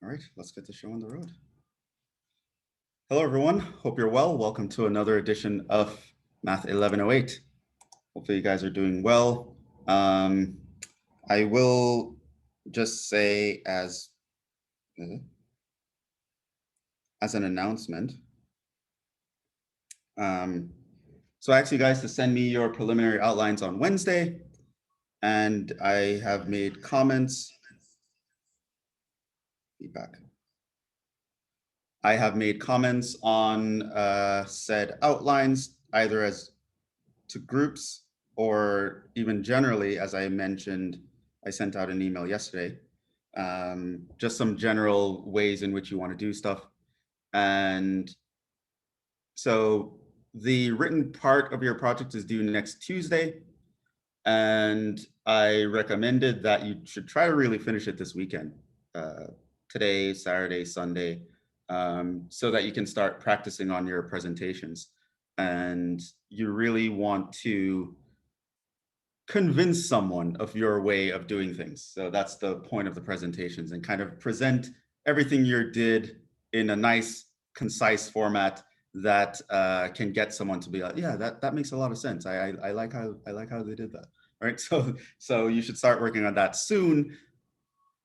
All right, let's get the show on the road. Hello, everyone. Hope you're well. Welcome to another edition of Math 1108. Hopefully, you guys are doing well. I will just say as an announcement. So I asked you guys to send me your preliminary outlines on Wednesday, and I have made comments. Feedback. I have made comments on said outlines, either as to groups or even generally, as I mentioned, I sent out an email yesterday, just some general ways in which you want to do stuff. And so the written part of your project is due next Tuesday. And I recommended that you should try to really finish it this weekend, today, Saturday, Sunday, so that you can start practicing on your presentations. And you really want to convince someone of your way of doing things. So that's the point of the presentations, and kind of present everything you did in a nice, concise format that can get someone to be like, yeah, that makes a lot of sense. I like how they did that. All right, so you should start working on that soon.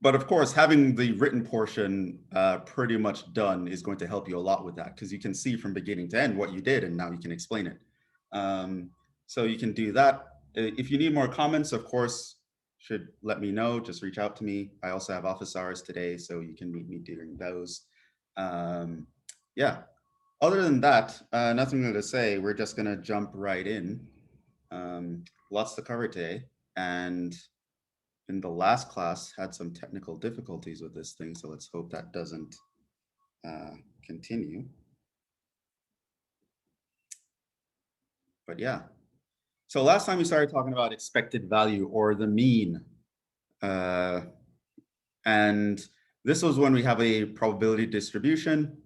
But of course, having the written portion pretty much done is going to help you a lot with that, because you can see from beginning to end what you did, and now you can explain it. So you can do that. If you need more comments, of course, should let me know. Just reach out to me. I also have office hours today, so you can meet me during those. Yeah. Other than that, nothing more to say. We're just gonna jump right in. Lots to cover today, and in the last class had some technical difficulties with this thing, so let's hope that doesn't continue. But yeah, so last time we started talking about expected value, or the mean, and this was when we have a probability distribution.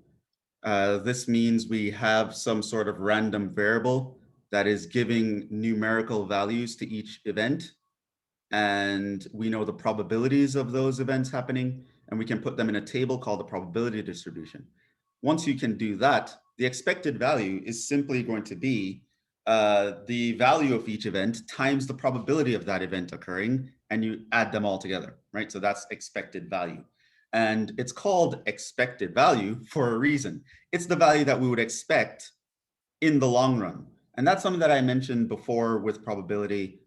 This means we have some sort of random variable that is giving numerical values to each event, and we know the probabilities of those events happening, and we can put them in a table called the probability distribution. Once you can do that, the expected value is simply going to be the value of each event times the probability of that event occurring, and you add them all together, right? So that's expected value. And it's called expected value for a reason. It's the value that we would expect in the long run. And that's something that I mentioned before with probability,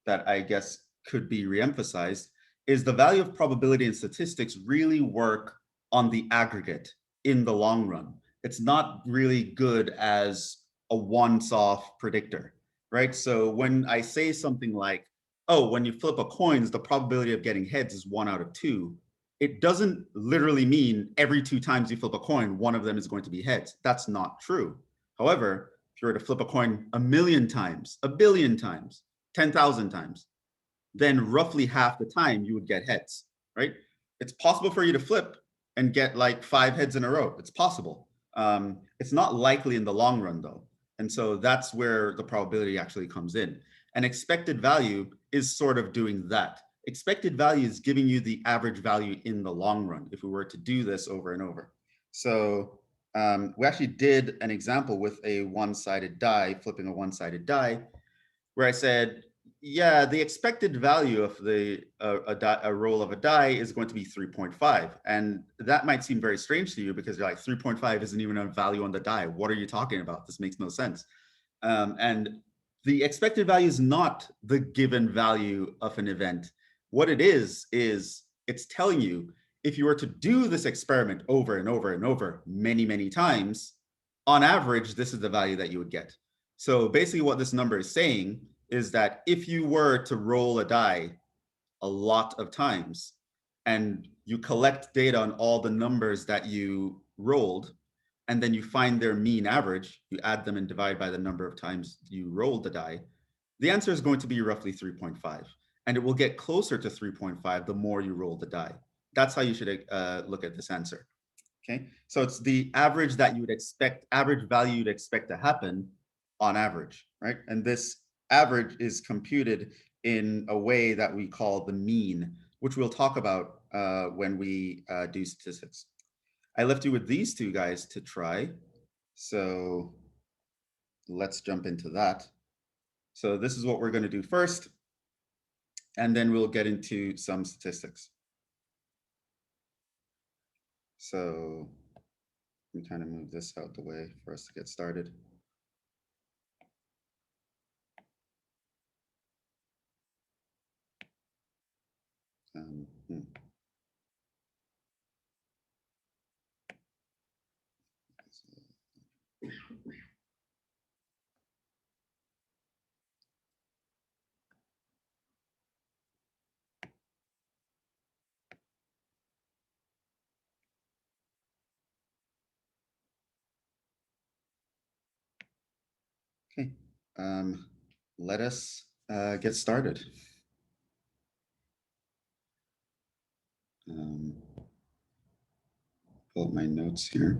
that I guess could be reemphasized, is the value of probability in statistics really work on the aggregate in the long run. It's not really good as a once-off predictor, right? So when I say something like, oh, when you flip a coin, the probability of getting heads is 1 out of 2, it doesn't literally mean every 2 times you flip a coin, one of them is going to be heads. That's not true. However, if you were to flip a coin 1,000,000 times, 1,000,000,000 times, 10,000 times, then roughly half the time you would get heads, right? It's possible for you to flip and get like 5 heads in a row. It's possible. It's not likely in the long run, though. And so that's where the probability actually comes in. And expected value is sort of doing that. Expected value is giving you the average value in the long run, if we were to do this over and over. So we actually did an example with a one-sided die, flipping a one-sided die, where I said, yeah, the expected value of a roll of a die is going to be 3.5. And that might seem very strange to you, because you're like, 3.5 isn't even a value on the die. What are you talking about? This makes no sense. And the expected value is not the given value of an event. What it is it's telling you, if you were to do this experiment over and over and over many, many times, on average, this is the value that you would get. So basically what this number is saying is that if you were to roll a die a lot of times, and you collect data on all the numbers that you rolled, and then you find their mean average, you add them and divide by the number of times you rolled the die, the answer is going to be roughly 3.5. And it will get closer to 3.5 the more you roll the die. That's how you should look at this answer. Okay, so it's the average that you would expect, average value you'd expect to happen on average, right? And this average is computed in a way that we call the mean, which we'll talk about when we do statistics. I left you with these two guys to try. So let's jump into that. So this is what we're going to do first, and then we'll get into some statistics. So let me kind of move this out the way for us to get started. Okay, let us get started. Pull up my notes here.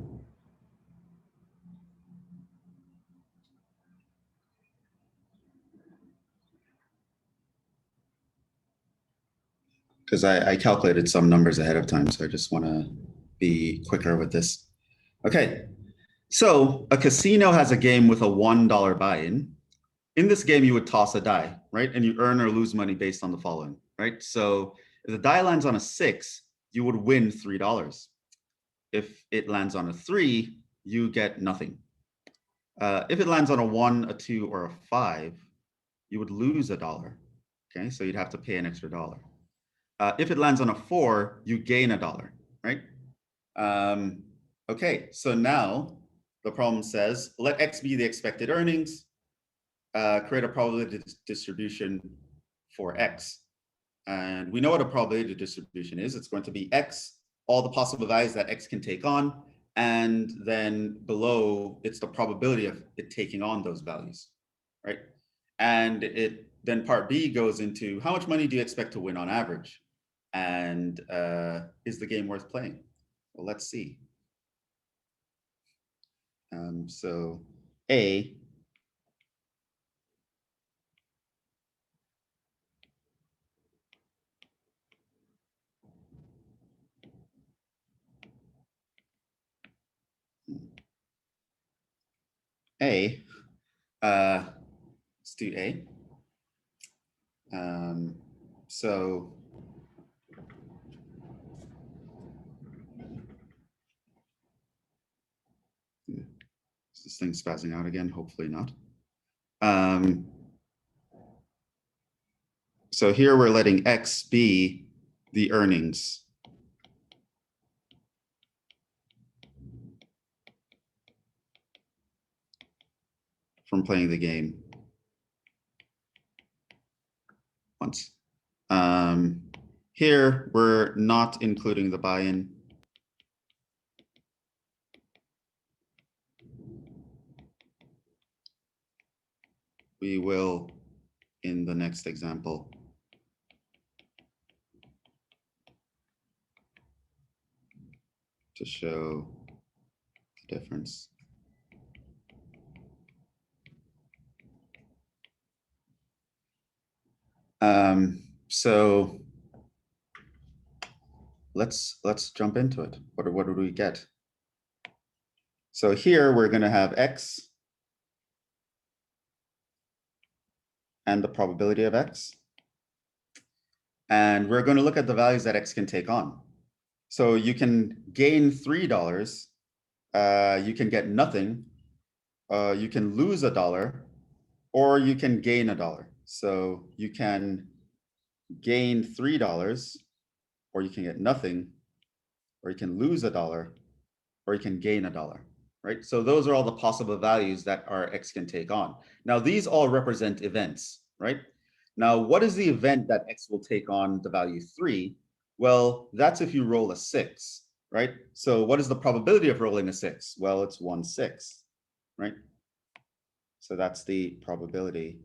Because I calculated some numbers ahead of time, so I just want to be quicker with this. Okay, so a casino has a game with a $1 buy-in. In this game, you would toss a die, right? And you earn or lose money based on the following, right? So if the die lands on a 6, you would win $3. If it lands on a 3, you get nothing. If it lands on a 1, a 2, or a 5, you would lose $1. Okay, so you'd have to pay an extra $1. If it lands on a 4, you gain $1, right? Okay, so now the problem says, let X be the expected earnings, create a probability distribution for X. And we know what a probability distribution is. It's going to be X, all the possible values that X can take on, and then below, it's the probability of it taking on those values, right? And then part B goes into how much money do you expect to win on average? And is the game worth playing? Well, let's see. So A, let's do A. So is this thing spazzing out again? Hopefully not. So here we're letting X be the earnings. From playing the game once. Here, we're not including the buy-in. We will in the next example. To show the difference. So let's jump into it. What do we get? So here we're going to have X and the probability of X. And we're going to look at the values that X can take on. So you can gain $3, you can get nothing, you can lose $1, or you can gain $1. So you can gain $3, or you can get nothing, or you can lose $1, or you can gain $1, right? So those are all the possible values that our X can take on. Now, these all represent events, right? Now, what is the event that X will take on the value 3? Well, that's if you roll a 6, right? So what is the probability of rolling a 6? Well, it's 1/6, right? So that's the probability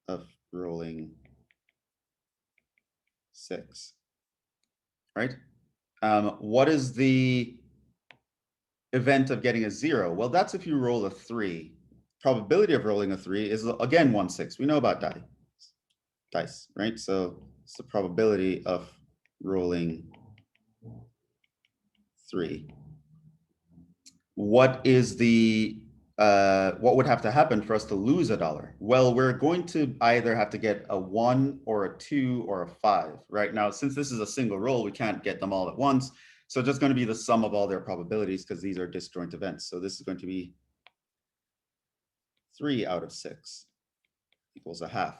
of rolling 6, right? What is the event of getting a 0? Well, that's if you roll a 3. Probability of rolling a 3 is, again, 1/6. We know about dice, right? So it's the probability of rolling 3. What is the what would have to happen for us to lose $1? Well, we're going to either have to get a 1 or a 2 or a 5. Right now, since this is a single roll, we can't get them all at once. So it's just going to be the sum of all their probabilities because these are disjoint events. So this is going to be 3 out of 6 equals a half.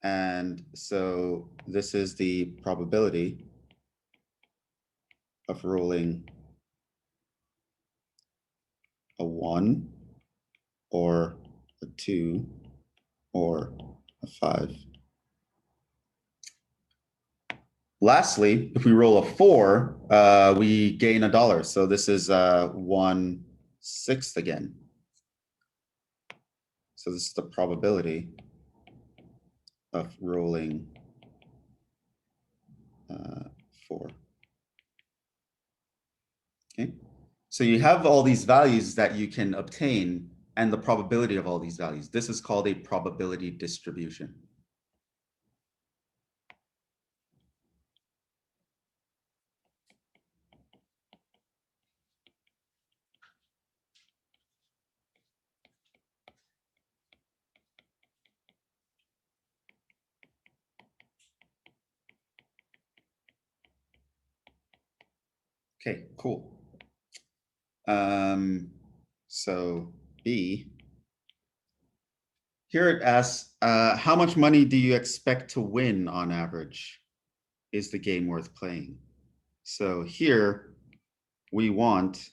And so this is the probability of rolling a 1 or a 2 or a 5. Lastly, if we roll a 4, we gain $1. So this is 1/6 again. So this is the probability of rolling 4. Okay. So you have all these values that you can obtain and the probability of all these values. This is called a probability distribution. Okay, cool. So B, here it asks, how much money do you expect to win on average? Is the game worth playing? So here we want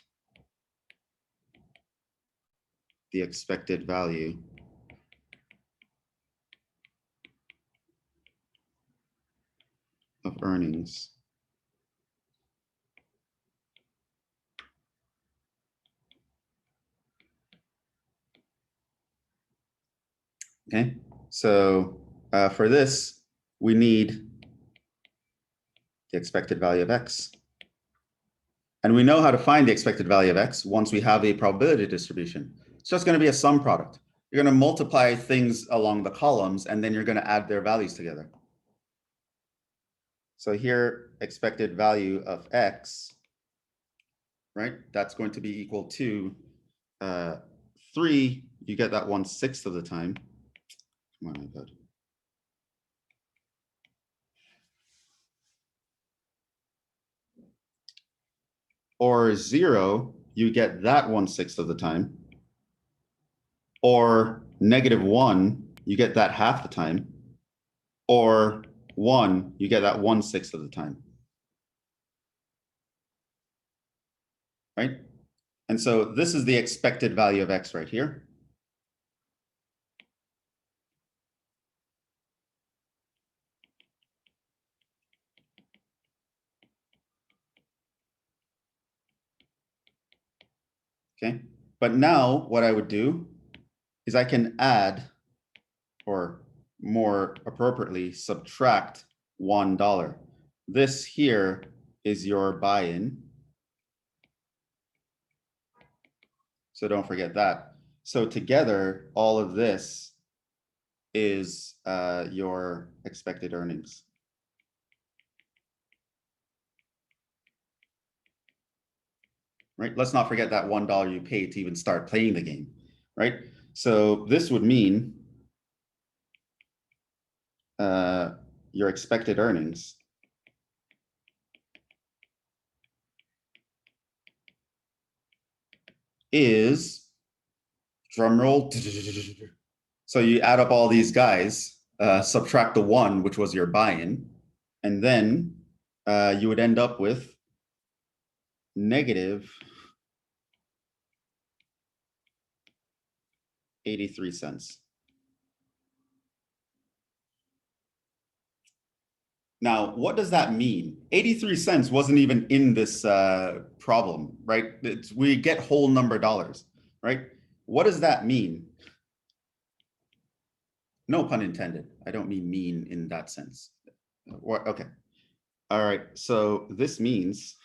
the expected value of earnings. Okay, so for this, we need the expected value of X. And we know how to find the expected value of X once we have a probability distribution. It's just going to be a sum product. You're going to multiply things along the columns, and then you're going to add their values together. So here, expected value of X, right? That's going to be equal to 3. You get that 1/6 of the time. Come on, iPad. Or 0, you get that 1/6 of the time. Or -1, you get that half the time. Or 1, you get that 1/6 of the time. Right? And so this is the expected value of X right here. Okay, but now what I would do is I can add, or more appropriately, subtract $1. This here is your buy-in. So don't forget that. So together, all of this is your expected earnings. Right? Let's not forget that $1 you paid to even start playing the game, right? So this would mean your expected earnings is, drum roll. So you add up all these guys, subtract the 1, which was your buy-in, and then you would end up with negative 83 cents. Now, what does that mean? 83 cents wasn't even in this problem, right? We get whole number dollars, right? What does that mean? No pun intended. I don't mean mean in that sense. Okay. All right. So this means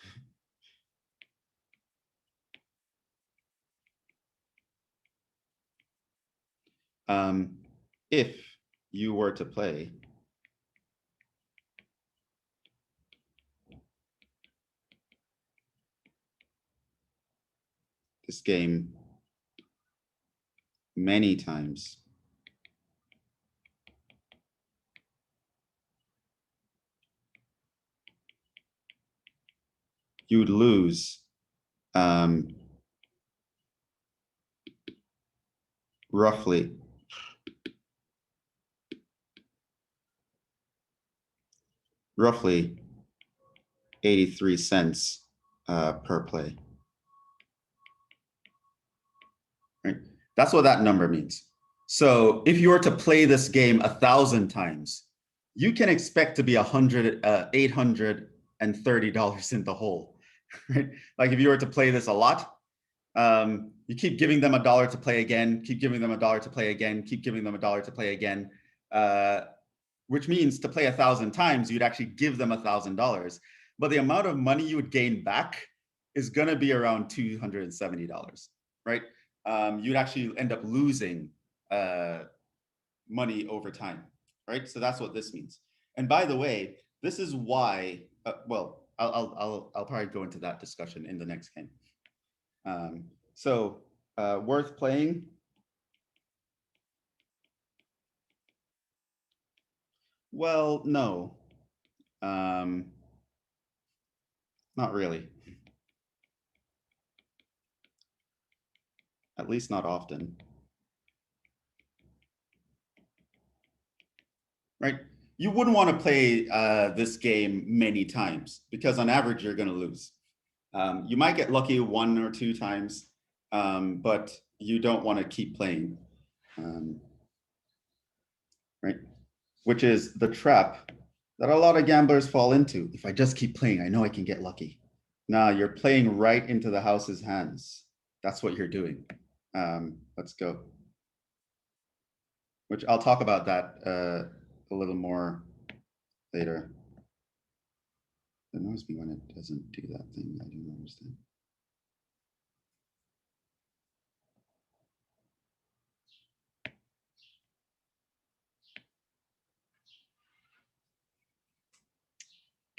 if you were to play this game many times, you would lose roughly roughly 83 cents per play. Right? That's what that number means. So if you were to play this game 1,000 times, you can expect to be $830 in the hole. Right? Like if you were to play this a lot, you keep giving them $1 to play again, keep giving them $1 to play again, keep giving them $1 to play again, which means to play 1,000 times, you'd actually give them $1,000. But the amount of money you would gain back is going to be around $270, right? You'd actually end up losing money over time, right? So that's what this means. And by the way, this is why. Well, I'll probably go into that discussion in the next game. So worth playing. Well, no, not really. At least not often. Right? You wouldn't want to play this game many times because on average, you're going to lose. You might get lucky 1 or 2 times, but you don't want to keep playing. Right? Which is the trap that a lot of gamblers fall into. If I just keep playing, I know I can get lucky. Nah, you're playing right into the house's hands. That's what you're doing. Let's go. Which I'll talk about that a little more later. It annoys me when it doesn't do that thing. I don't understand.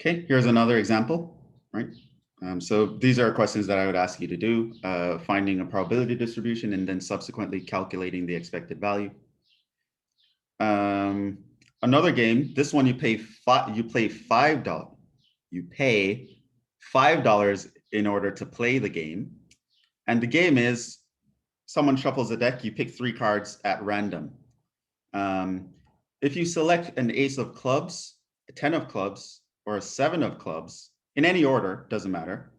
Okay, here's another example, right? So these are questions that I would ask you to do, finding a probability distribution and then subsequently calculating the expected value. Another game, this one you pay $5. You pay $5 in order to play the game. And the game is someone shuffles a deck, you pick 3 cards at random. If you select an ace of clubs, a 10 of clubs, or a 7 of clubs, in any order, doesn't matter,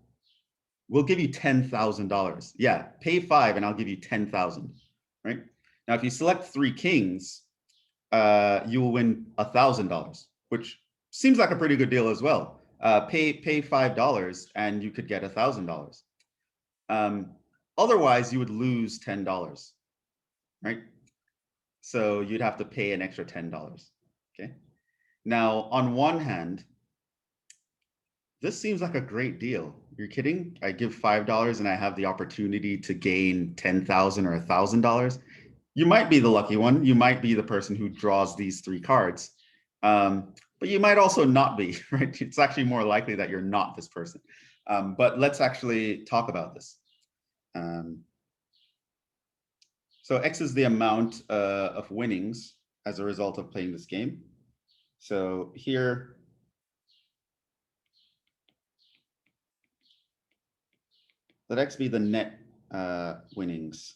we'll give you $10,000. Yeah, pay 5 and I'll give you 10,000, right? Now, if you select 3 kings, you will win $1,000, which seems like a pretty good deal as well. Pay $5 and you could get $1,000. Otherwise, you would lose $10, right? So you'd have to pay an extra $10. Okay. Now, on one hand, this seems like a great deal. You're kidding? I give $5 and I have the opportunity to gain $10,000 or $1,000. You might be the lucky one. You might be the person who draws these 3 cards. But you might also not be, right? It's actually more likely that you're not this person. But let's actually talk about this. So X is the amount of winnings as a result of playing this game. So here, let X be the net winnings.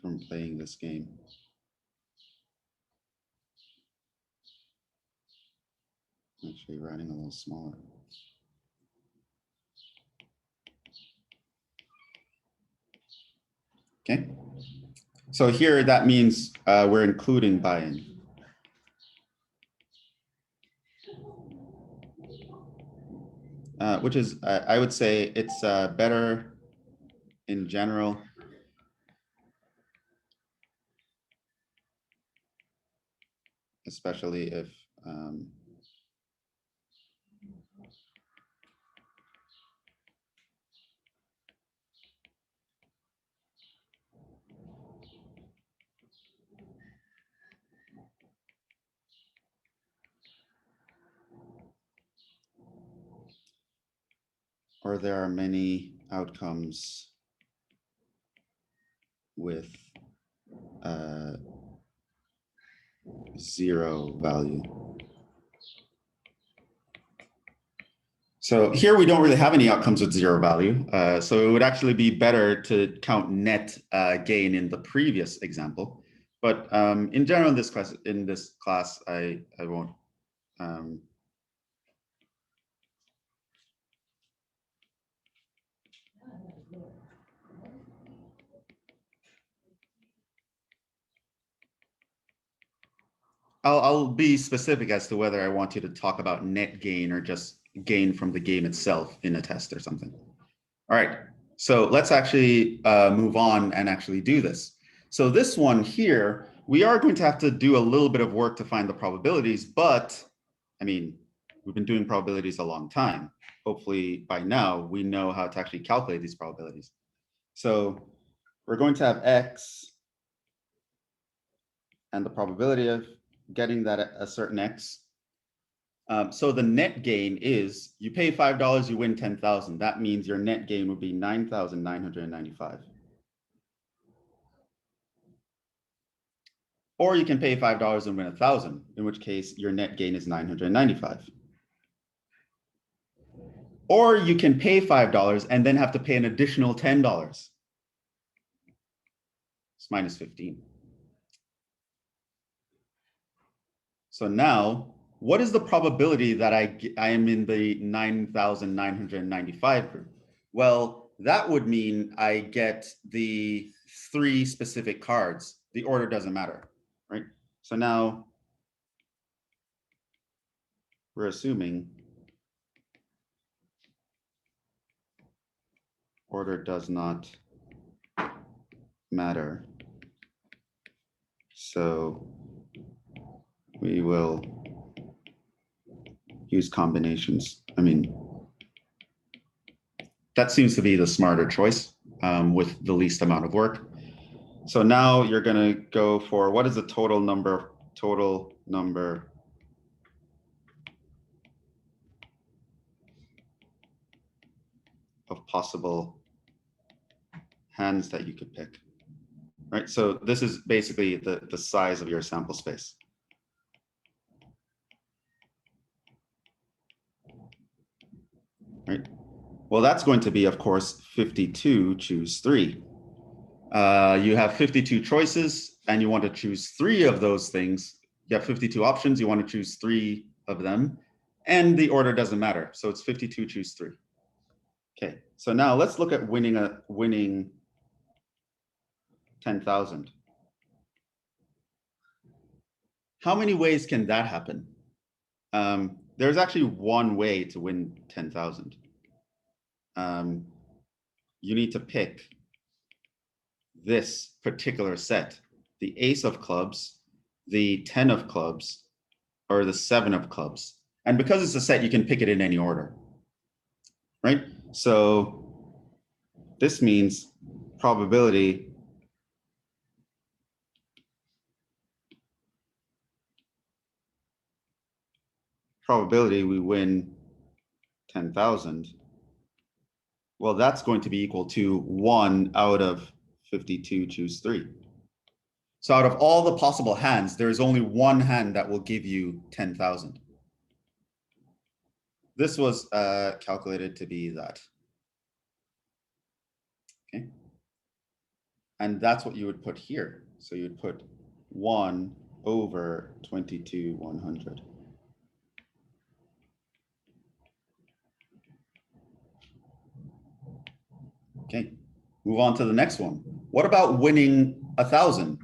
From playing this game. Actually writing a little smaller. Okay. So here that means we're including buy-in. Which is, I would say it's better in general. Especially if or there are many outcomes with zero value. So here we don't really have any outcomes with zero value. So it would actually be better to count net gain in the previous example. But in general, in this class, I won't. I'll be specific as to whether I want you to talk about net gain or just gain from the game itself in a test or something. All right, so let's actually move on and actually do this. So this one here, we are going to have to do a little bit of work to find the probabilities, but I mean, we've been doing probabilities a long time. Hopefully by now we know how to actually calculate these probabilities. So we're going to have X and the probability of getting that a certain X. So the net gain is, you pay $5, you win 10,000. That means your net gain would be 9,995. Or you can pay $5 and win 1,000, in which case your net gain is 995. Or you can pay $5 and then have to pay an additional $10. It's minus 15. So now, what is the probability that I am in the 9,995 group? Well, that would mean I get the 3 specific cards. The order doesn't matter, right? So now we're assuming order does not matter. So we will use combinations. I mean, that seems to be the smarter choice with the least amount of work. So now you're going to go for, what is the total number of possible hands that you could pick, right? So this is basically the size of your sample space. Right? Well, that's going to be, of course, 52, choose 3. You have 52 choices and you want to choose 3 of those things. You have 52 options, you want to choose 3 of them, and the order doesn't matter. So it's 52, choose 3. Okay, so now let's look at winning 10,000. How many ways can that happen? There's actually one way to win 10,000. You need to pick this particular set, the ace of clubs, the 10 of clubs, or the 7 of clubs. And because it's a set, you can pick it in any order, right? So this means probability we win 10,000. Well, that's going to be equal to 1 out of 52, choose 3. So out of all the possible hands, there is only one hand that will give you 10,000. This was calculated to be that. Okay. And that's what you would put here. So you would put 1 over 22, 100. Okay, move on to the next one. What about winning 1,000?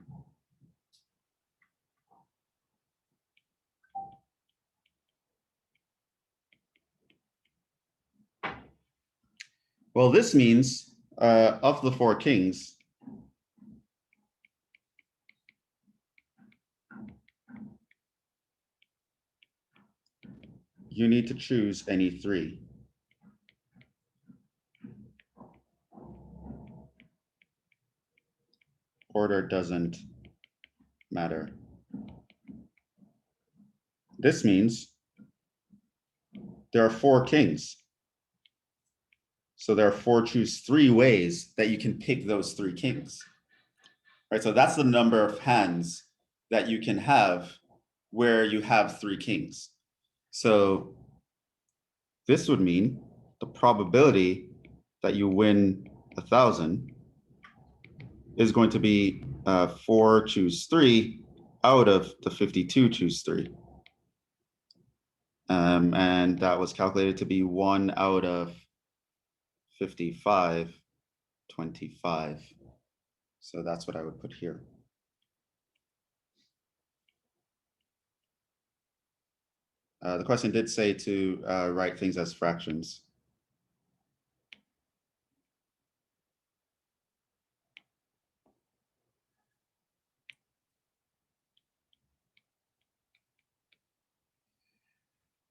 Well, this means of the 4 kings, you need to choose any 3. Order doesn't matter. This means there are 4 kings. So therefore, choose 3 ways that you can pick those 3 kings. Right, so that's the number of hands that you can have where you have 3 kings. So this would mean the probability that you win 1,000 is going to be 4 choose 3 out of the 52 choose 3. And that was calculated to be 1 out of 55, 25. So that's what I would put here. The question did say to write things as fractions.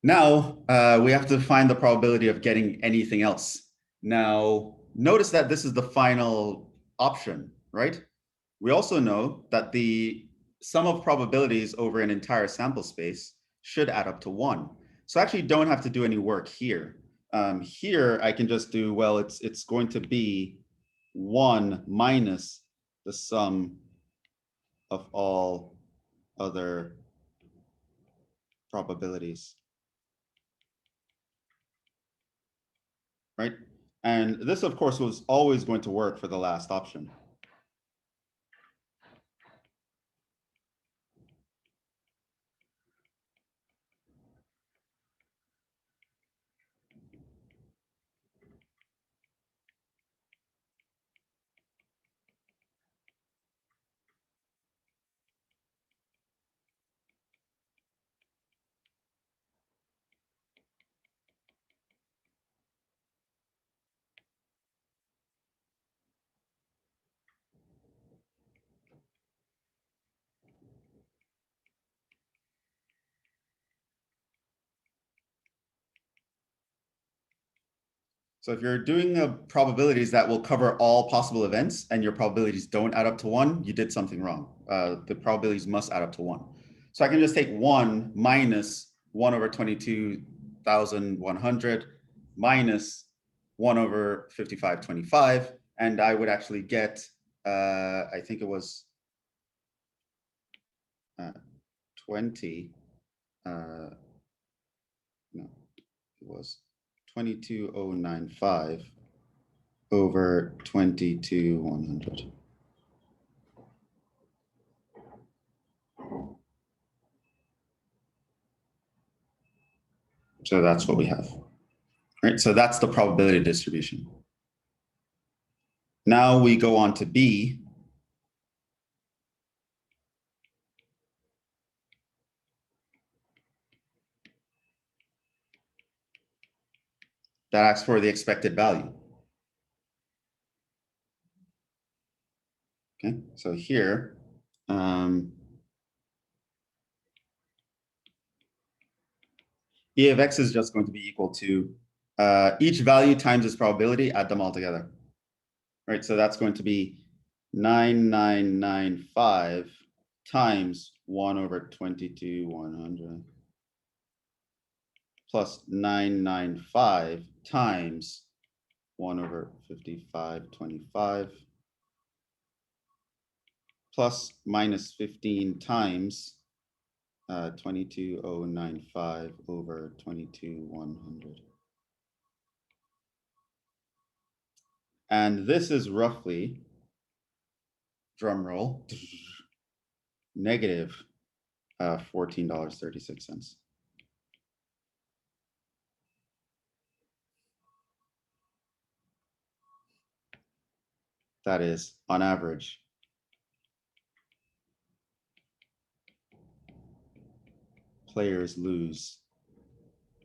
Now we have to find the probability of getting anything else. Now, notice that this is the final option, right? We also know that the sum of probabilities over an entire sample space should add up to 1. So I actually don't have to do any work here. Here I can just do, well, it's going to be 1 minus the sum of all other probabilities. Right? And this, of course, was always going to work for the last option. So if you're doing probabilities that will cover all possible events and your probabilities don't add up to 1, you did something wrong. The probabilities must add up to 1. So I can just take 1 minus 1 over 22,100 minus 1 over 5525, and I would actually get, I think it was 20, no, it was 22,095 over 22,100. So that's what we have. Right? So that's the probability distribution. Now we go on to B. That asks for the expected value. Okay, so here, E of X is just going to be equal to each value times its probability, add them all together. Right, so that's going to be 9995 times 1 over 22,100 plus 995 times 1 over 5525 plus minus 15 times 22,095 over 22,100. And this is roughly, drum roll, negative $14.36. That is, on average, players lose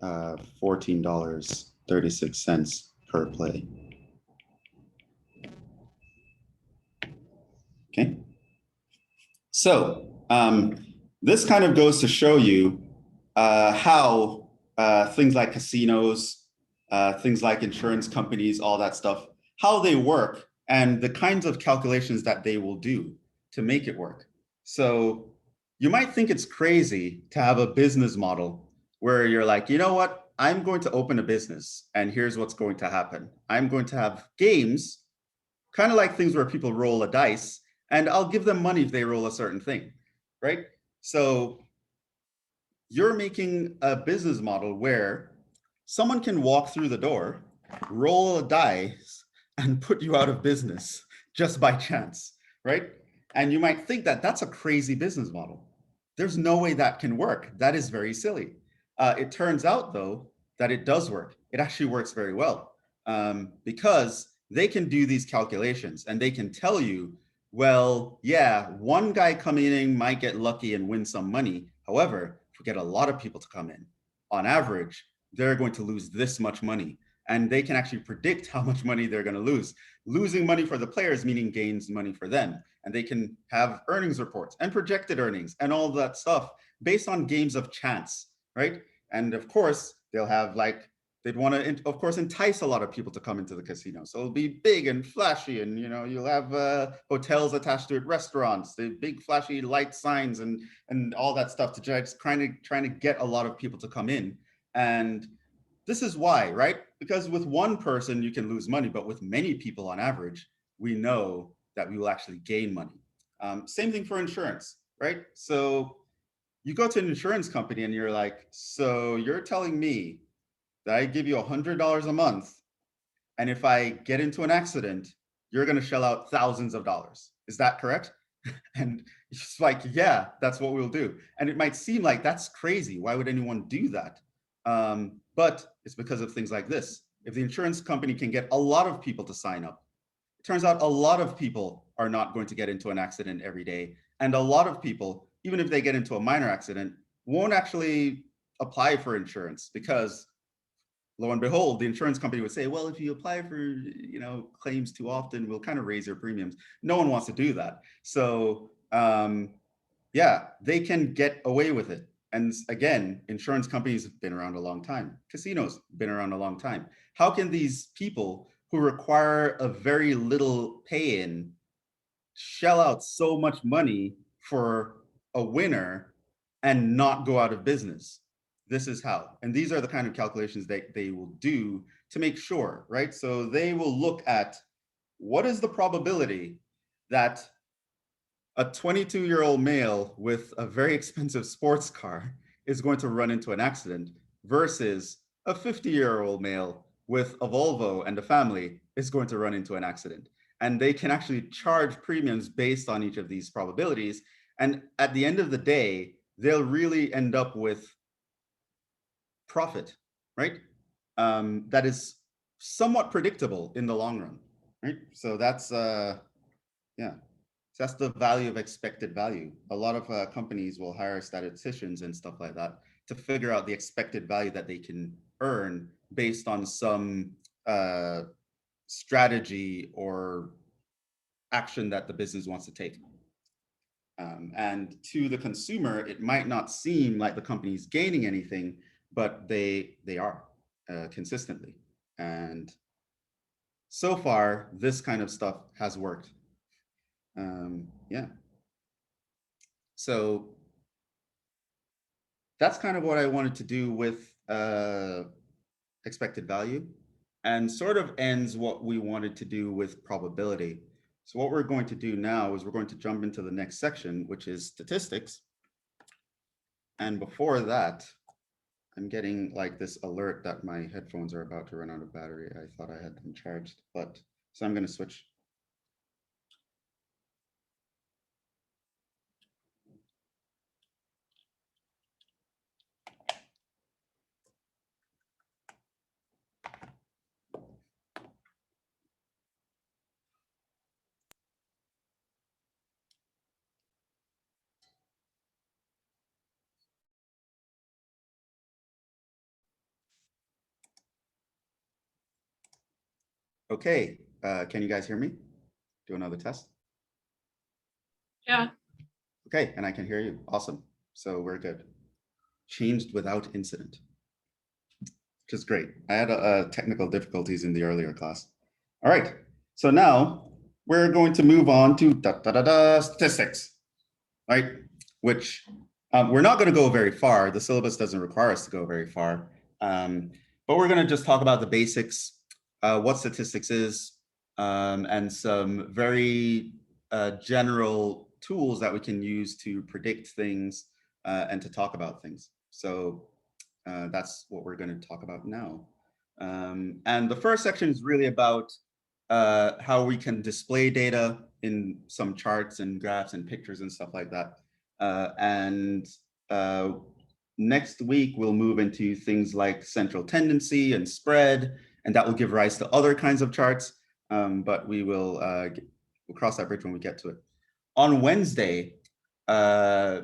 $14.36 per play. Okay. So this kind of goes to show you how things like casinos, things like insurance companies, all that stuff, how they work and the kinds of calculations that they will do to make it work. So you might think it's crazy to have a business model where you're like, you know what, I'm going to open a business and here's what's going to happen. I'm going to have games, kind of like things where people roll a dice, and I'll give them money if they roll a certain thing, right? So you're making a business model where someone can walk through the door, roll a dice, and put you out of business just by chance, right? And you might think that that's a crazy business model. There's no way that can work. That is very silly. It turns out, though, that it does work. It actually works very well because they can do these calculations and they can tell you, well, yeah, one guy coming in might get lucky and win some money. However, if we get a lot of people to come in, on average, they're going to lose this much money. And they can actually predict how much money they're going to lose. Losing money for the players, meaning gains money for them. And they can have earnings reports and projected earnings and all that stuff based on games of chance, right? And of course, they'll have like, they'd want to, of course, entice a lot of people to come into the casino. So it'll be big and flashy, and you'll have hotels attached to it, restaurants, the big flashy light signs, and all that stuff to just trying to get a lot of people to come in. And this is why, right? Because with one person you can lose money, but with many people on average, we know that we will actually gain money. Same thing for insurance, right? So you go to an insurance company and you're like, so you're telling me that I give you $100 a month, and if I get into an accident, you're going to shell out thousands of dollars. Is that correct? And it's like, yeah, that's what we'll do. And it might seem like that's crazy. Why would anyone do that? But it's because of things like this. If the insurance company can get a lot of people to sign up, it turns out a lot of people are not going to get into an accident every day. And a lot of people, even if they get into a minor accident, won't actually apply for insurance because lo and behold, the insurance company would say, well, if you apply for claims too often, we'll kind of raise your premiums. No one wants to do that. So yeah, they can get away with it. And again, insurance companies have been around a long time. Casinos been around a long time. How can these people who require a very little pay-in shell out so much money for a winner and not go out of business? This is how. And these are the kind of calculations that they will do to make sure, right? So they will look at what is the probability that a 22-year-old male with a very expensive sports car is going to run into an accident versus a 50-year-old male with a Volvo and a family is going to run into an accident. And they can actually charge premiums based on each of these probabilities. And at the end of the day, they'll really end up with profit, right? That is somewhat predictable in the long run, right? So that's, yeah. So that's the value of expected value. A lot of companies will hire statisticians and stuff like that to figure out the expected value that they can earn based on some strategy or action that the business wants to take. And to the consumer, it might not seem like the company's gaining anything, but they are consistently. And so far, this kind of stuff has worked. Yeah. So that's kind of what I wanted to do with expected value, and sort of ends what we wanted to do with probability. So what we're going to do now is we're going to jump into the next section, which is statistics. And before that, I'm getting like this alert that my headphones are about to run out of battery. I thought I had them charged, but so I'm going to switch. Okay, can you guys hear me? Do another test. Yeah. Okay, and I can hear you. Awesome. So we're good. Changed without incident, which is great. I had technical difficulties in the earlier class. All right, so now we're going to move on to statistics, right? Which we're not going to go very far. The syllabus doesn't require us to go very far, But we're going to just talk about the basics, what statistics is, and some very general tools that we can use to predict things and to talk about things. So that's what we're going to talk about now. And the first section is really about how we can display data in some charts and graphs and pictures and stuff like that. And next week, we'll move into things like central tendency and spread, and that will give rise to other kinds of charts. But we'll cross that bridge when we get to it. On Wednesday, because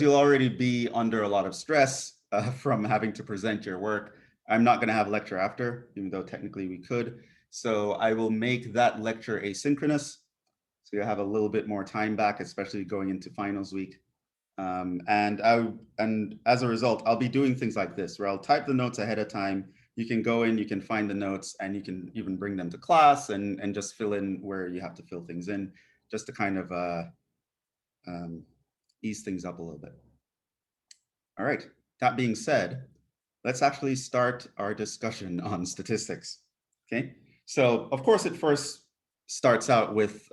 you'll already be under a lot of stress from having to present your work, I'm not going to have a lecture after, even though technically we could. So I will make that lecture asynchronous. So you have a little bit more time back, especially going into finals week. And as a result, I'll be doing things like this, where I'll type the notes ahead of time. You can go in, you can find the notes, and you can even bring them to class and just fill in where you have to fill things in, just to kind of ease things up a little bit. All right, that being said, let's actually start our discussion on statistics, okay? So of course it first starts out with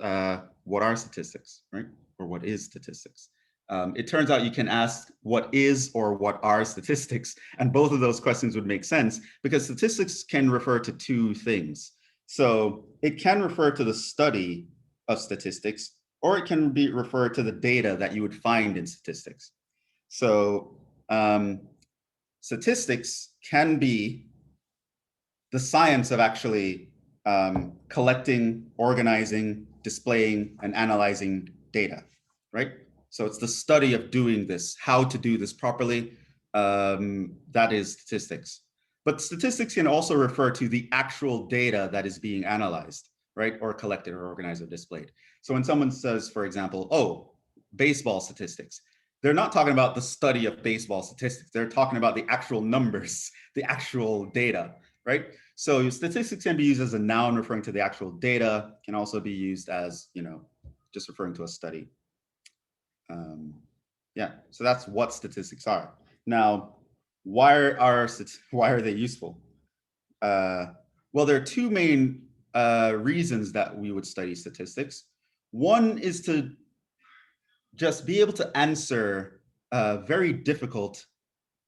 what are statistics, right? Or what is statistics? It turns out you can ask what is or what are statistics, and both of those questions would make sense because statistics can refer to two things. So it can refer to the study of statistics, or it can be referred to the data that you would find in statistics. So statistics can be the science of actually collecting, organizing, displaying, and analyzing data, right? So it's the study of doing this, how to do this properly. That is statistics. But statistics can also refer to the actual data that is being analyzed, right? Or collected or organized or displayed. So when someone says, for example, oh, baseball statistics, they're not talking about the study of baseball statistics. They're talking about the actual numbers, the actual data, right? So statistics can be used as a noun referring to the actual data, can also be used as, just referring to a study. Yeah, so that's what statistics are. Now, why are they useful? Well, there are two main reasons that we would study statistics. One is to just be able to answer very difficult,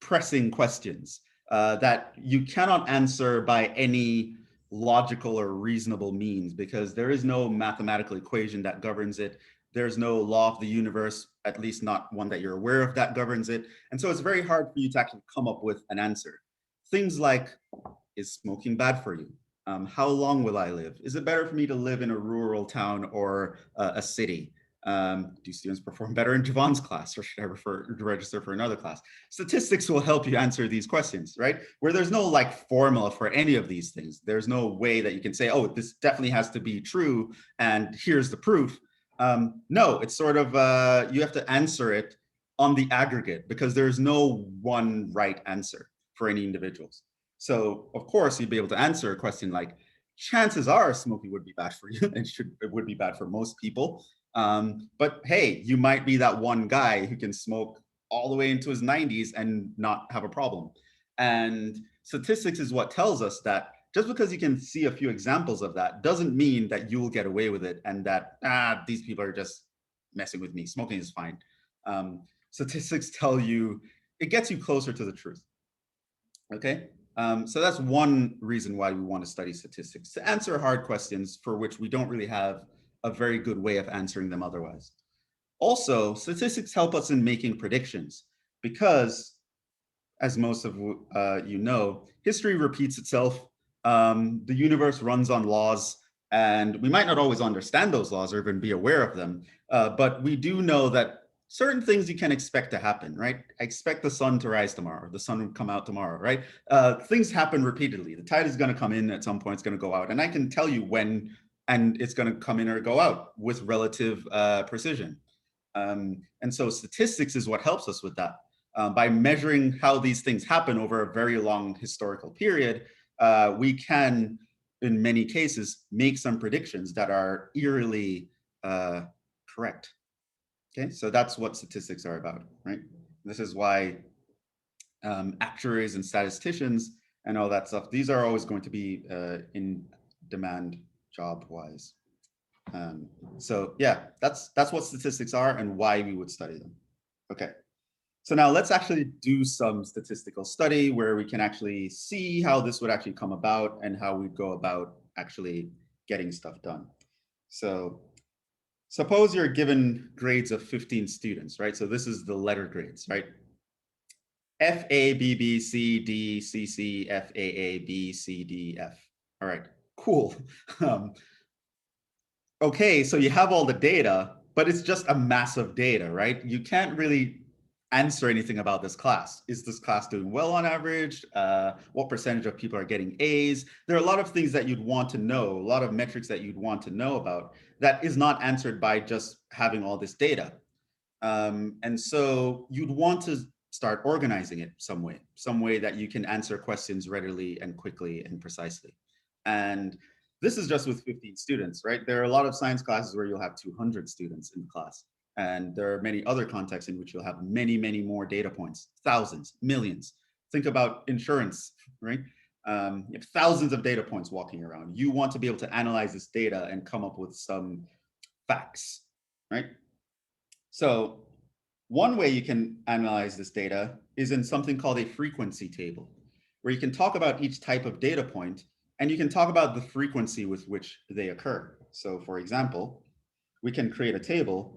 pressing questions that you cannot answer by any logical or reasonable means because there is no mathematical equation that governs it. There's no law of the universe, at least not one that you're aware of, that governs it. And so it's very hard for you to actually come up with an answer. Things like, is smoking bad for you? How long will I live? Is it better for me to live in a rural town or a city? Do students perform better in Jhevon's class, or should I register for another class? Statistics will help you answer these questions, right? Where there's no like formula for any of these things. There's no way that you can say, oh, this definitely has to be true, and here's the proof. No, it's sort of, you have to answer it on the aggregate because there's no one right answer for any individuals. So of course you'd be able to answer a question like, chances are smoking would be bad for you. It would be bad for most people. But hey, you might be that one guy who can smoke all the way into his 90s and not have a problem. And statistics is what tells us that just because you can see a few examples of that doesn't mean that you will get away with it and that, these people are just messing with me. Smoking is fine. Statistics tell you, it gets you closer to the truth. Okay, so that's one reason why we want to study statistics, to answer hard questions for which we don't really have a very good way of answering them otherwise. Also, statistics help us in making predictions because, as most of you know, history repeats itself. The universe runs on laws, and we might not always understand those laws or even be aware of them, but we do know that certain things you can expect to happen, right? I expect the sun to rise tomorrow, the sun will come out tomorrow, right? Things happen repeatedly. The tide is going to come in at some point, it's going to go out, and I can tell you when and it's going to come in or go out with relative precision. And so statistics is what helps us with that. By measuring how these things happen over a very long historical period, we can, in many cases, make some predictions that are eerily correct. Okay, so that's what statistics are about, right? This is why actuaries and statisticians and all that stuff. These are always going to be in demand job-wise. So yeah, that's what statistics are and why we would study them. Okay. So now let's actually do some statistical study where we can actually see how this would actually come about and how we'd go about actually getting stuff done. So suppose you're given grades of 15 students, right? So this is the letter grades, right? F, A, B, B, C, D, C, C, F, A, B, C, D, F. All right, cool. Okay, so you have all the data, but it's just a massive data, right? You can't really answer anything about this class. Is this class doing well on average? What percentage of people are getting A's? There are a lot of things that you'd want to know, a lot of metrics that you'd want to know about that is not answered by just having all this data. And so you'd want to start organizing it some way that you can answer questions readily and quickly and precisely. And this is just with 15 students, right? There are a lot of science classes where you'll have 200 students in class. And there are many other contexts in which you'll have many, many more data points, thousands, millions. Think about insurance, right? You have thousands of data points walking around. You want to be able to analyze this data and come up with some facts, right? So one way you can analyze this data is in something called a frequency table, where you can talk about each type of data point and you can talk about the frequency with which they occur. So for example, we can create a table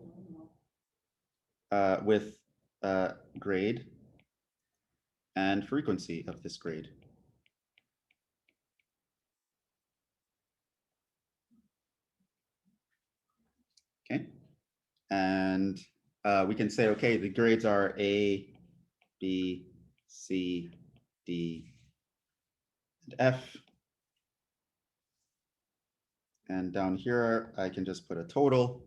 with grade and frequency of this grade. Okay, and we can say, okay, the grades are A, B, C, D, and F. And down here, I can just put a total.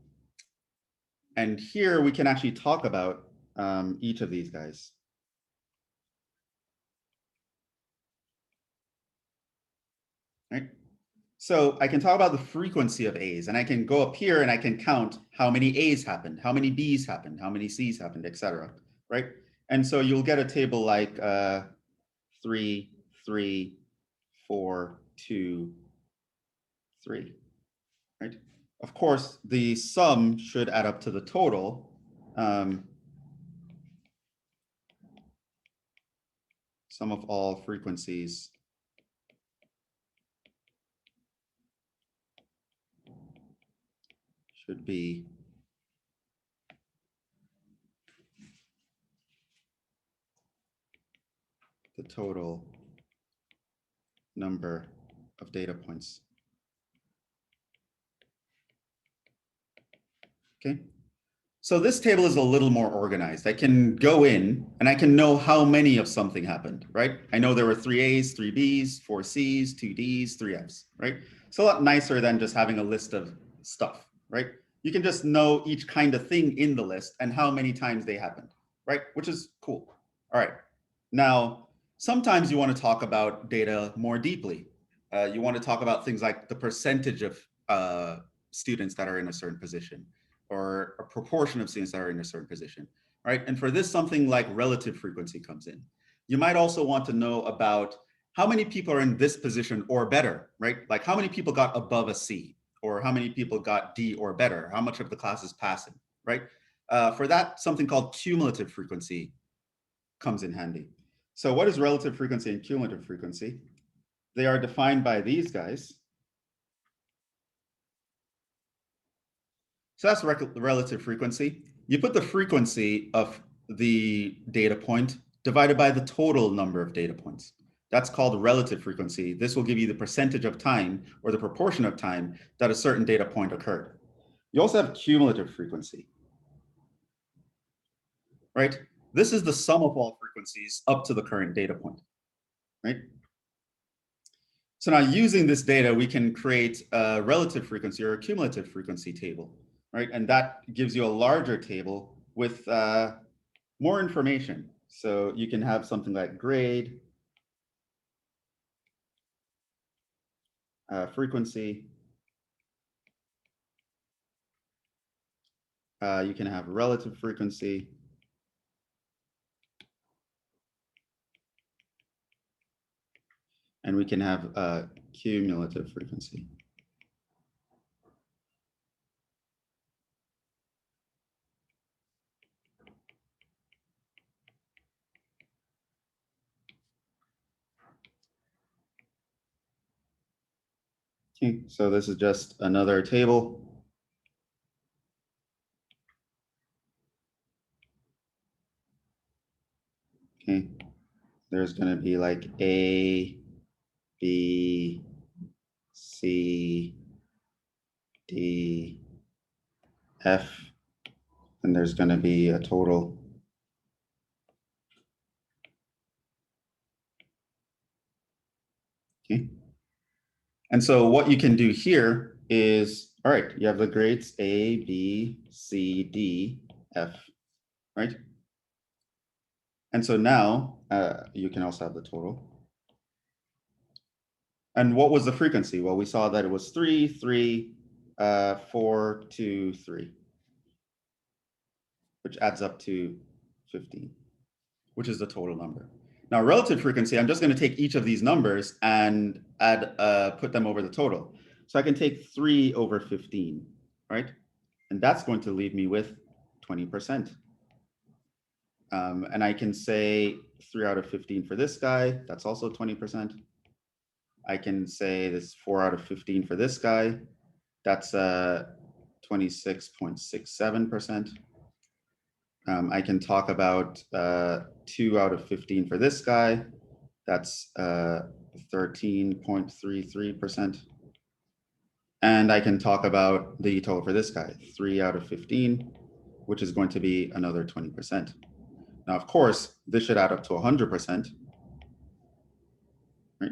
And here we can actually talk about each of these guys. Right? So I can talk about the frequency of A's, and I can go up here and I can count how many A's happened, how many B's happened, how many C's happened, etc. Right? And so you'll get a table like 3, 3, 4, 2, 3. Right? Of course, the sum should add up to the total. Sum of all frequencies should be the total number of data points. Okay. So this table is a little more organized. I can go in and I can know how many of something happened, right? I know there were 3 A's, 3 B's, 4 C's, 2 D's, 3 F's, right? It's a lot nicer than just having a list of stuff, right? You can just know each kind of thing in the list and how many times they happened, right? Which is cool. All right. Now, sometimes you want to talk about data more deeply. You want to talk about things like the percentage of students that are in a certain position, or a proportion of students that are in a certain position, right? And for this, something like relative frequency comes in. You might also want to know about how many people are in this position or better, right? Like how many people got above a C, or how many people got D or better, how much of the class is passing, right? For that, something called cumulative frequency comes in handy. So what is relative frequency and cumulative frequency? They are defined by these guys. So that's relative frequency. You put the frequency of the data point divided by the total number of data points. That's called relative frequency. This will give you the percentage of time or the proportion of time that a certain data point occurred. You also have cumulative frequency, right? This is the sum of all frequencies up to the current data point, right? So now using this data, we can create a relative frequency or a cumulative frequency table, right? And that gives you a larger table with more information. So you can have something like grade, frequency. You can have relative frequency. And we can have a cumulative frequency. Okay, so this is just another table. Okay, there's going to be like A, B, C, D, F, and there's going to be a total. Okay. And so what you can do here is, all right, you have the grades A, B, C, D, F, right? And so now you can also have the total. And what was the frequency? Well, we saw that it was 3, 3, 4, 2, 3, which adds up to 15, which is the total number. Now, relative frequency, I'm just going to take each of these numbers and put them over the total. So I can take 3 over 15, right? And that's going to leave me with 20%. And I can say 3 out of 15 for this guy. That's also 20%. I can say this 4 out of 15 for this guy. That's 26.67%. I can talk about 2 out of 15 for this guy. That's 13.33%. And I can talk about the total for this guy, 3 out of 15, which is going to be another 20%. Now, of course, this should add up to 100%. Right?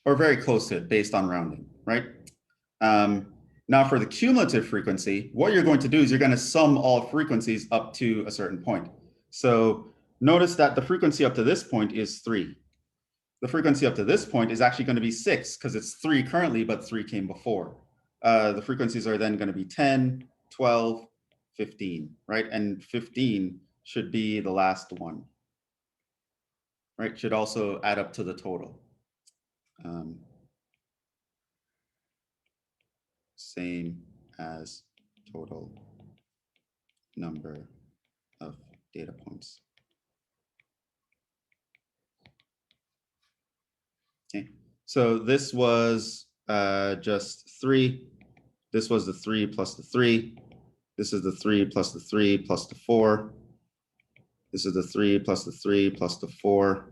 Or very close to it based on rounding, right? Now for the cumulative frequency, what you're going to do is you're going to sum all frequencies up to a certain point. So notice that the frequency up to this point is 3. The frequency up to this point is actually going to be 6 because it's 3 currently, but 3 came before. The frequencies are then going to be 10, 12, 15, right? And 15 should be the last one, right? Should also add up to the total. Same as total number of data points. Okay, so this was just 3. This was the 3 plus the 3. This is the 3 plus the 3 plus the 4. This is the 3 plus the 3 plus the 4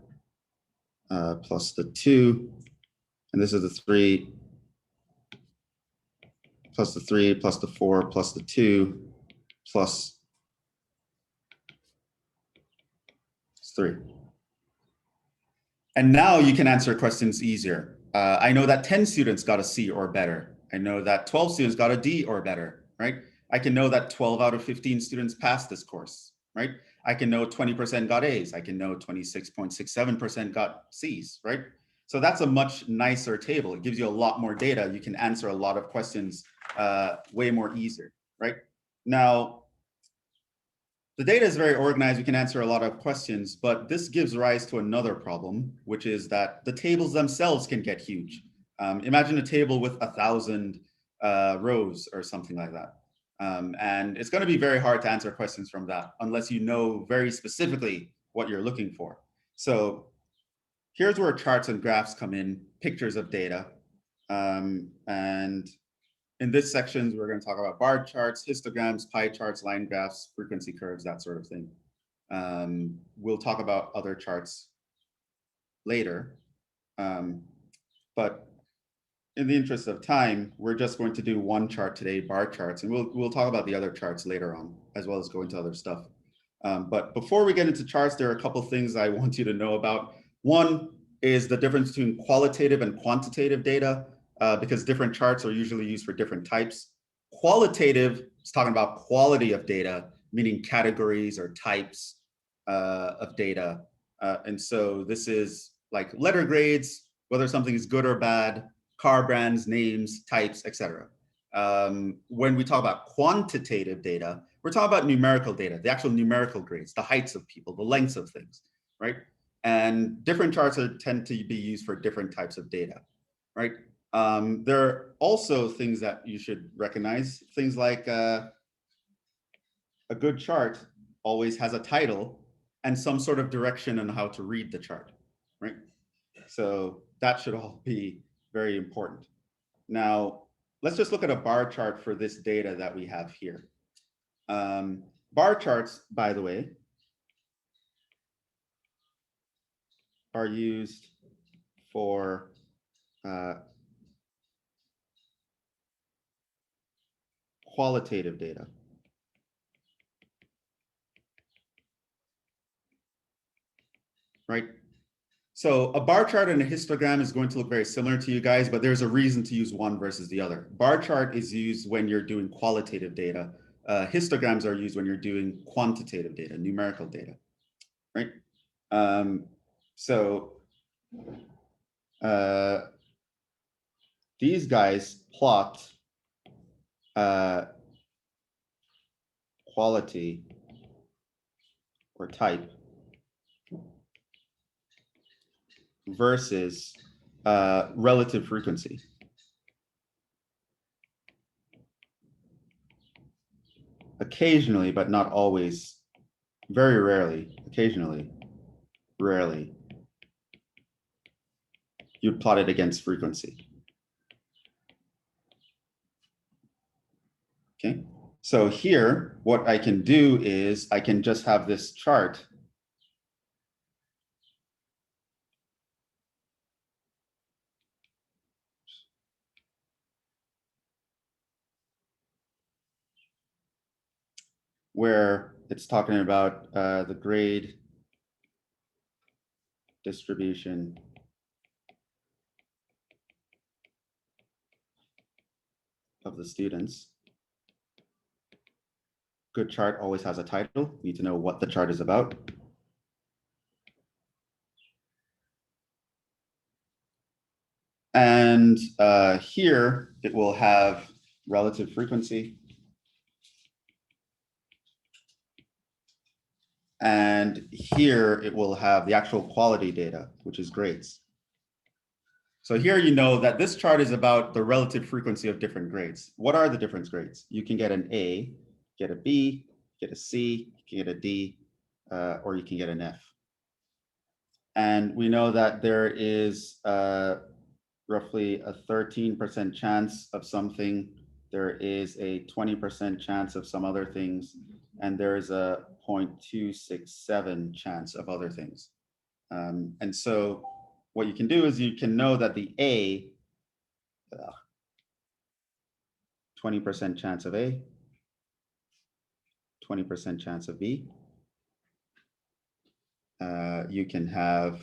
plus the 2. And this is the 3 plus the 3 plus the 4 plus the 2 plus 3. And now you can answer questions easier. I know that 10 students got a C or better. I know that 12 students got a D or better, right? I can know that 12 out of 15 students passed this course, right? I can know 20% got A's. I can know 26.67% got C's, right? So that's a much nicer table. It gives you a lot more data. You can answer a lot of questions way more easier, right? Now, the data is very organized. We can answer a lot of questions, but this gives rise to another problem, which is that the tables themselves can get huge. Imagine a table with 1,000 rows or something like that. And it's going to be very hard to answer questions from that unless you know very specifically what you're looking for. So here's where charts and graphs come in, pictures of data. And in this section, we're going to talk about bar charts, histograms, pie charts, line graphs, frequency curves, that sort of thing. We'll talk about other charts later. But in the interest of time, we're just going to do one chart today, bar charts, and we'll talk about the other charts later on, as well as go into other stuff. But before we get into charts, there are a couple of things I want you to know about. One is the difference between qualitative and quantitative data, because different charts are usually used for different types. Qualitative is talking about quality of data, meaning categories or types of data. And so this is like letter grades, whether something is good or bad, car brands, names, types, etc. When we talk about quantitative data, we're talking about numerical data, the actual numerical grades, the heights of people, the lengths of things, right? And different charts tend to be used for different types of data, right? There are also things that you should recognize, things like a good chart always has a title and some sort of direction on how to read the chart, right? So that should all be very important. Now, let's just look at a bar chart for this data that we have here. Bar charts, by the way, are used for qualitative data. Right? So a bar chart and a histogram is going to look very similar to you guys, but there's a reason to use one versus the other. Bar chart is used when you're doing qualitative data. Histograms are used when you're doing quantitative data, numerical data, right? So these guys plot quality or type versus relative frequency. Occasionally, but not always, very rarely, occasionally, rarely, you'd plot it against frequency. Okay, so here, what I can do is I can just have this chart where it's talking about the grade distribution of the students. Good chart always has a title. You need to know what the chart is about. And here it will have relative frequency. And here it will have the actual quality data, which is grades. So here you know that this chart is about the relative frequency of different grades. What are the different grades? You can get an A, get a B, get a C, you can get a D, or you can get an F. And we know that there is roughly a 13% chance of something. There is a 20% chance of some other things, and there's a 0.267 chance of other things. And so what you can do is you can know that the A, 20% chance of A, 20% chance of B. You can have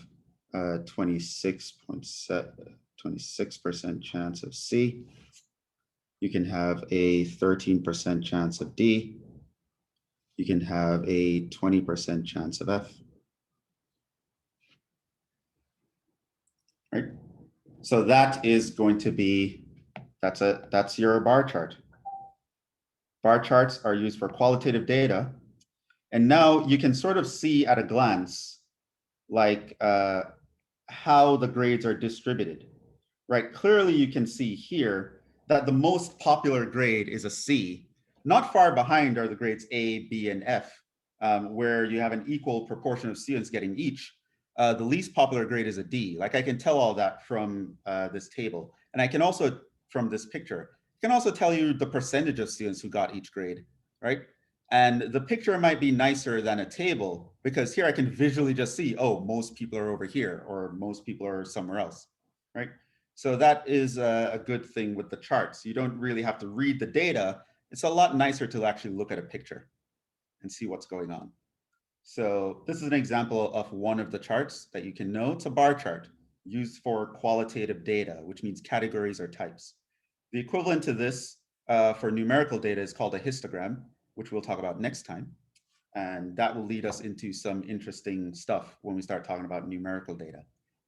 26% chance of C. You can have a 13% chance of D. You can have a 20% chance of F. Right? So that is going to be, that's your bar chart. Bar charts are used for qualitative data. And now you can sort of see at a glance, like how the grades are distributed, right? Clearly you can see here that the most popular grade is a C. Not far behind are the grades A, B, and F, where you have an equal proportion of students getting each. The least popular grade is a D. Like I can tell all that from this table. And I can also, from this picture, I can also tell you the percentage of students who got each grade, right? And the picture might be nicer than a table because here I can visually just see, oh, most people are over here or most people are somewhere else, right? So that is a good thing with the charts. You don't really have to read the data. It's a lot nicer to actually look at a picture and see what's going on. So this is an example of one of the charts that you can know. It's a bar chart used for qualitative data, which means categories or types. The equivalent to this for numerical data is called a histogram, which we'll talk about next time. And that will lead us into some interesting stuff when we start talking about numerical data.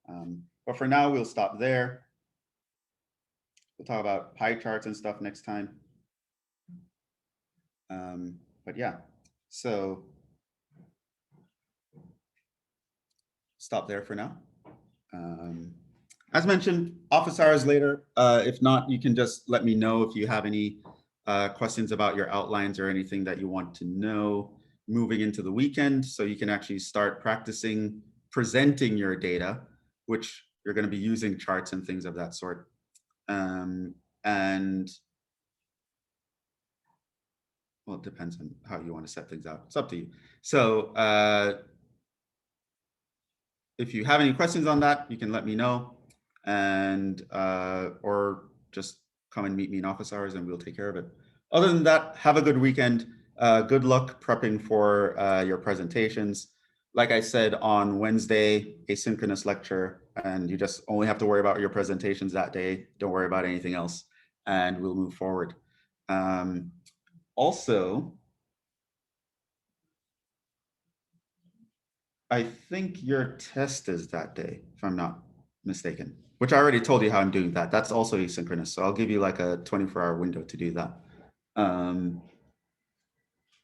But for now, we'll stop there. We'll talk about pie charts and stuff next time. But yeah, so stop there for now. As mentioned, office hours later. If not, you can just let me know if you have any questions about your outlines or anything that you want to know moving into the weekend, so you can actually start practicing presenting your data, which you're going to be using charts and things of that sort. And well, it depends on how you want to set things out. It's up to you. So if you have any questions on that, you can let me know, and or just come and meet me in office hours and we'll take care of it. Other than that, have a good weekend. Good luck prepping for your presentations. Like I said, on Wednesday, asynchronous lecture, and you just only have to worry about your presentations that day. Don't worry about anything else, and we'll move forward. Also, I think your test is that day, if I'm not mistaken, which I already told you how I'm doing that. That's also asynchronous. So I'll give you like a 24-hour window to do that.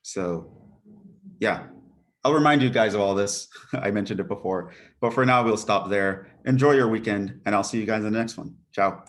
So yeah, I'll remind you guys of all this. I mentioned it before, but for now, we'll stop there. Enjoy your weekend, and I'll see you guys in the next one. Ciao.